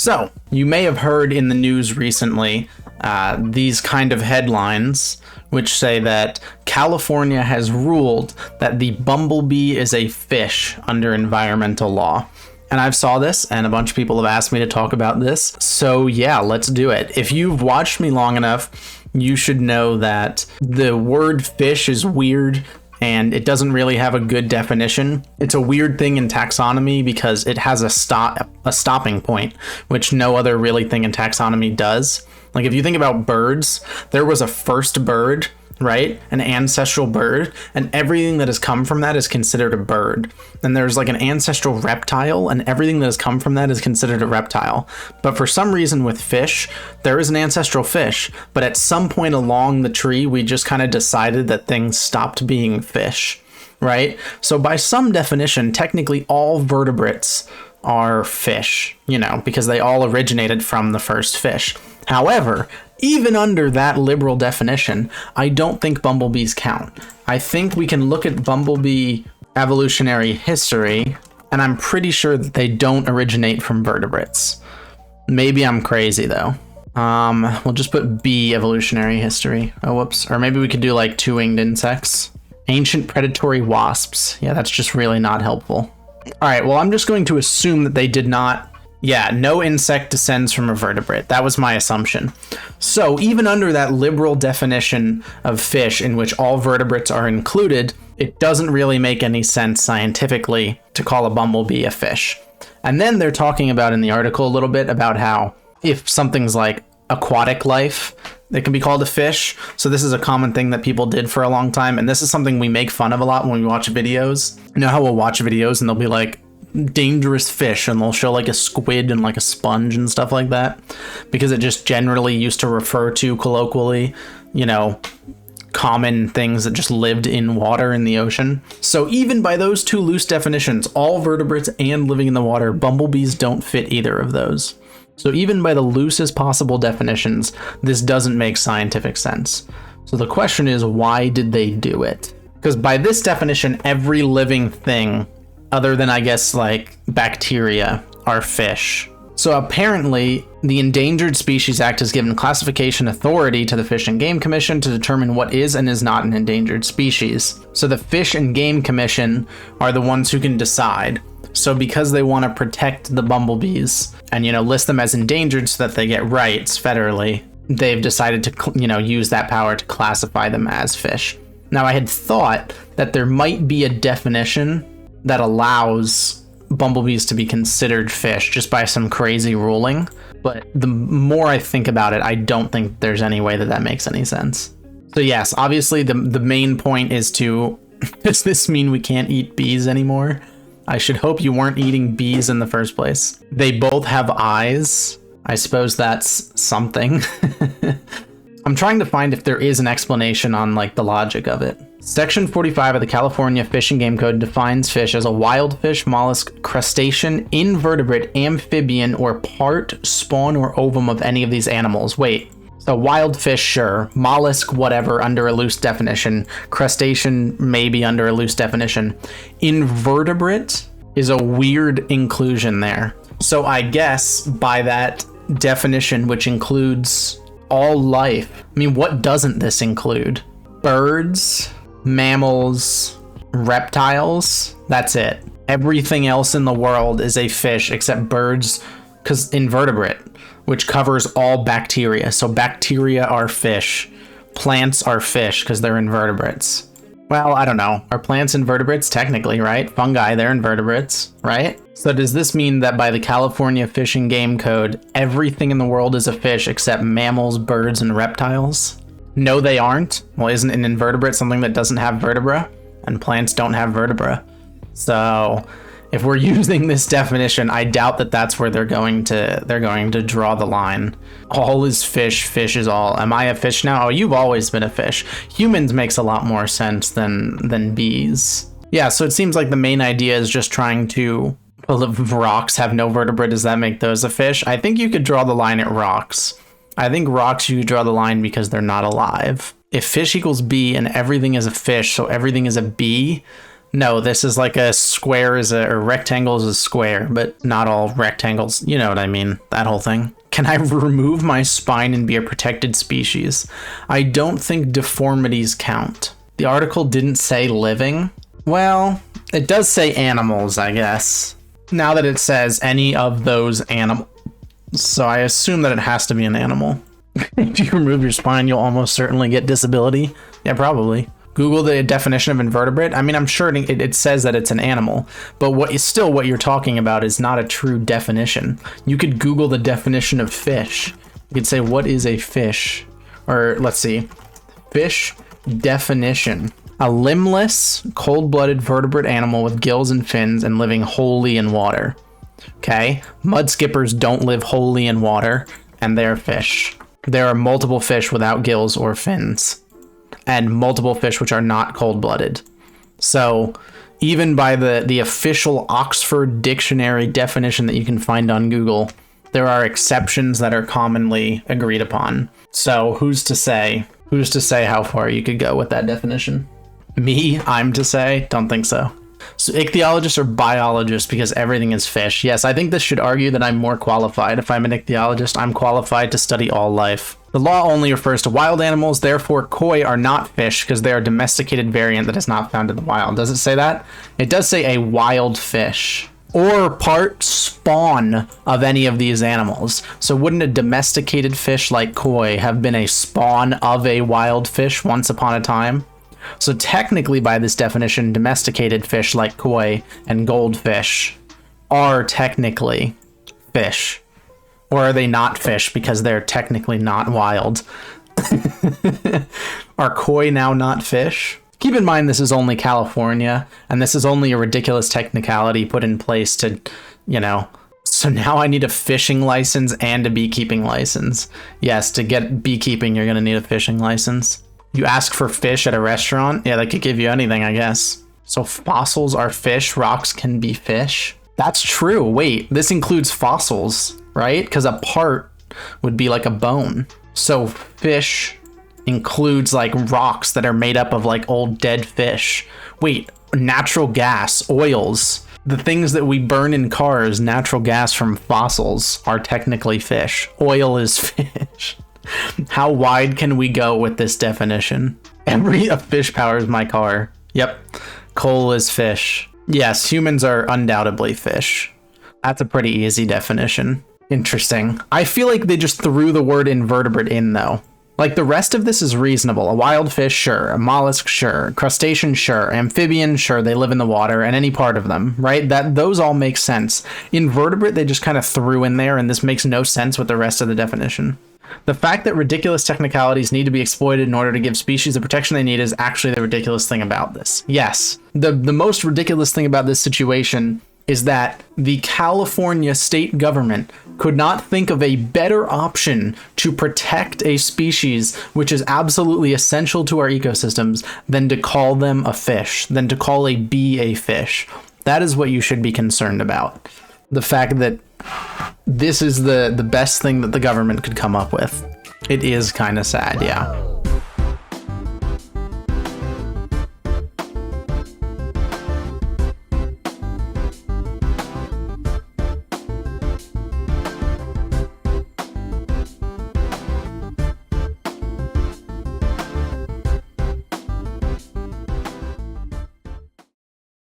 So, you may have heard in the news recently these kind of headlines which say that California has ruled that the bumblebee is a fish under environmental law. And I've saw this, and a bunch of people have asked me to talk about this. So yeah, let's do it. If you've watched me long enough, you should know that the word fish is weird and it doesn't really have a good definition. It's a weird thing in taxonomy because it has a stopping point, which no other really thing in taxonomy does. Like if you think about birds, there was a first bird, right? An ancestral bird, and everything that has come from that is considered a bird. And there's like an ancestral reptile, and everything that has come from that is considered a reptile. But for some reason with fish, there is an ancestral fish, but at some point along the tree, we just kind of decided that things stopped being fish, right? So by some definition, technically all vertebrates are fish, because they all originated from the first fish. However, even under that liberal definition, I don't think bumblebees count. I think we can look at bumblebee evolutionary history, and I'm pretty sure that they don't originate from vertebrates. Maybe I'm crazy though. We'll just put bee evolutionary history. Oh, whoops. Or maybe we could do like two-winged insects. Ancient predatory wasps. Yeah, that's just really not helpful. All right, well, I'm just going to assume that they did not. Yeah, no insect descends from a vertebrate. That was my assumption. So even under that liberal definition of fish in which all vertebrates are included, it doesn't really make any sense scientifically to call a bumblebee a fish. And then they're talking about in the article a little bit about how if something's like aquatic life, it can be called a fish. So this is a common thing that people did for a long time. And this is something we make fun of a lot when we watch videos. You know how we'll watch videos and they'll be like, dangerous fish, and they'll show like a squid and like a sponge and stuff like that, because it just generally used to refer to colloquially, common things that just lived in water in the ocean. So even by those two loose definitions, all vertebrates and living in the water, bumblebees don't fit either of those. So even by the loosest possible definitions, this doesn't make scientific sense. So the question is, why did they do it? Because by this definition, every living thing other than, I guess, like bacteria, are fish. So apparently, the Endangered Species Act has given classification authority to the Fish and Game Commission to determine what is and is not an endangered species. So the Fish and Game Commission are the ones who can decide. So because they want to protect the bumblebees and, list them as endangered so that they get rights federally, they've decided to, use that power to classify them as fish. Now, I had thought that there might be a definition that allows bumblebees to be considered fish just by some crazy ruling. But the more I think about it, I don't think there's any way that makes any sense. So yes, obviously the main point is does this mean we can't eat bees anymore? I should hope you weren't eating bees in the first place. They both have eyes. I suppose that's something. I'm trying to find if there is an explanation on the logic of it. Section 45 of the California Fish and Game Code defines fish as a wild fish, mollusk, crustacean, invertebrate, amphibian, or part, spawn, or ovum of any of these animals. Wait, so wild fish, sure. Mollusk, whatever, under a loose definition. Crustacean, maybe under a loose definition. Invertebrate is a weird inclusion there. So I guess by that definition, which includes all life, what doesn't this include? Birds, mammals, reptiles, that's it. Everything else in the world is a fish except birds, because invertebrate, which covers all bacteria. So bacteria are fish. Plants are fish because they're invertebrates. Well, I don't know. Are plants invertebrates? Technically, right? Fungi, they're invertebrates, right? So does this mean that by the California Fish and Game Code, everything in the world is a fish except mammals, birds, and reptiles? No, they aren't. Well, isn't an invertebrate something that doesn't have vertebra? And plants don't have vertebra. So if we're using this definition, I doubt that that's where they're going to draw the line. All is fish, fish is all. Am I a fish now? Oh, you've always been a fish. Humans makes a lot more sense than bees. Yeah, so it seems like the main idea is just trying to, well, if rocks have no vertebrae, does that make those a fish? I think you could draw the line at rocks. I think rocks, you draw the line because they're not alive. If fish equals bee and everything is a fish, so everything is a bee, No, this is like a square or rectangle is a square, but not all rectangles. You know what I mean, that whole thing. Can I remove my spine and be a protected species? I don't think deformities count. The article didn't say living. Well, it does say animals, I guess. Now that it says any of those animals. So I assume that it has to be an animal. If you remove your spine, you'll almost certainly get disability. Yeah, probably. Google the definition of invertebrate. I mean, I'm sure it says that it's an animal, but what you're talking about is not a true definition. You could Google the definition of fish. You could say, what is a fish? Or let's see, fish definition. A limbless, cold-blooded vertebrate animal with gills and fins and living wholly in water. Okay, mud skippers don't live wholly in water, and they're fish. There are multiple fish without gills or fins, and multiple fish which are not cold-blooded. So even by the official Oxford Dictionary definition that you can find on Google, there are exceptions that are commonly agreed upon. So who's to say how far you could go with that definition? Me? I'm to say? Don't think so. So ichthyologists are biologists because everything is fish. Yes, I think this should argue that I'm more qualified. If I'm an ichthyologist, I'm qualified to study all life. The law only refers to wild animals, therefore koi are not fish because they are a domesticated variant that is not found in the wild. Does it say that? It does say a wild fish or part spawn of any of these animals. So wouldn't a domesticated fish like koi have been a spawn of a wild fish once upon a time? So technically, by this definition, domesticated fish like koi and goldfish are technically fish. Or are they not fish because they're technically not wild? Are koi now not fish? Keep in mind this is only California, and this is only a ridiculous technicality put in place to, so now I need a fishing license and a beekeeping license. Yes, to get beekeeping, you're going to need a fishing license. You ask for fish at a restaurant? Yeah, they could give you anything, I guess. So fossils are fish, rocks can be fish? That's true. Wait, this includes fossils, right? Because a part would be like a bone. So fish includes like rocks that are made up of like old dead fish. Wait, natural gas, oils, the things that we burn in cars, natural gas from fossils are technically fish. Oil is fish. How wide can we go with this definition? A fish powers my car. Yep. Coal is fish. Yes, humans are undoubtedly fish. That's a pretty easy definition. Interesting. I feel like they just threw the word invertebrate in though. Like the rest of this is reasonable. A wild fish, sure. A mollusk, sure. Crustacean, sure. Amphibian, sure. They live in the water and any part of them, right? Those all make sense. Invertebrate, they just kind of threw in there, and this makes no sense with the rest of the definition. The fact that ridiculous technicalities need to be exploited in order to give species the protection they need is actually the ridiculous thing about this. Yes, the most ridiculous thing about this situation is that the California state government could not think of a better option to protect a species which is absolutely essential to our ecosystems than to call them a fish, than to call a bee a fish. That is what you should be concerned about. The fact that this is the best thing that the government could come up with. It is kind of sad, yeah.